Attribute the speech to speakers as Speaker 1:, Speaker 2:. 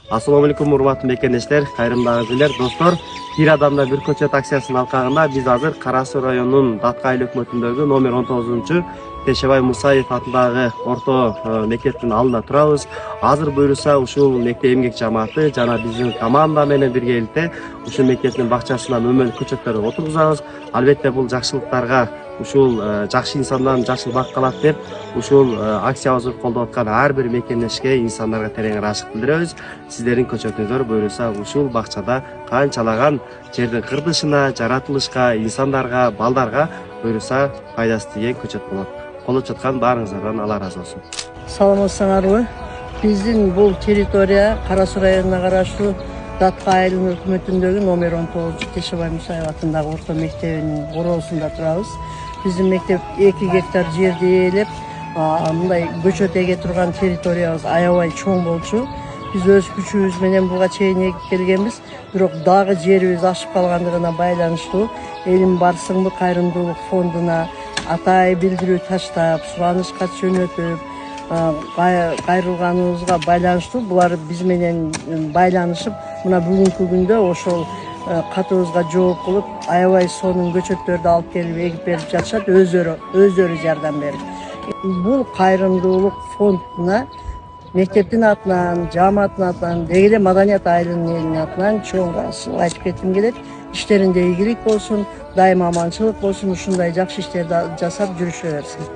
Speaker 1: Assalamu alaikum урматтуу мекендештер, кайрымдуу азиздер, достор. Бир адамда бир көчөт акциясынын алкагында биз азыр Кара Суу районунун Датка айыл өкмөтүндөгү номер 19 Тешебай Мусаев атындагы орто мектептин алдында турабыз. Азыр буюрса ушул мектеп эмгек жамааты жана биздин команда менен биргеликте ушул мектептин бакчасына мөмөл көчөттөрдү отургузабыз. Албетте бул жакшылыктарга ушул жакшы инсандан жакшы бак калат деп ушул акциябызды колдоп аткан ар бир мекендешке инсандарга терең ыраазычылык билдиребиз. Сиздердин көчөтүңүздөр буюрса ушул бакчада канчалаган жердин кырдышына, жаратылышка, инсандарга, балдарга буюрса пайдасы тийген көчөт болот. Колдоп жаткан баарыңыздардан Алла ыраазы болсун.
Speaker 2: Саламатсыңарбы? Биздин бул территория Кара Суу районуна караштуу Датка айыл өкмөтүндөгү номер 19 Тешебай Мусаев атындагы орто мектебинин короосунда турабыз. Биздин мектеп 2 гектар жерди ээлеп, мындай көчөт эге турган территориябыз аябай чоң болчу. Биз өз күчүбүз менен буга чейин эгип келгенбиз, бирок дагы жерибиз ашып калгандыгына байланыштуу Элим Барсыңбы кайрымдуулук фондуна атайы билдирүү таштап, суранышка жөнөтүп, кайрылганыбызга байланыштуу булар биз менен байланышып, мына бүгүнкү күндө ошол катыбызга жооп кылып, аябай сонун көчөттөрдү алып келип эгип берип жатышат, өздөрү жардам берип. Бул кайрымдуулук фондуна мектептин атынан, жамааттын атынан, деги эле маданият айылынын элинин атынан чоң ыраазычылык айтып кетким келет. Иштеринде ийгилик болсун, дайыма аманчылык болсун, ушундай жакшы иштерди жасап жүрүшө берсин.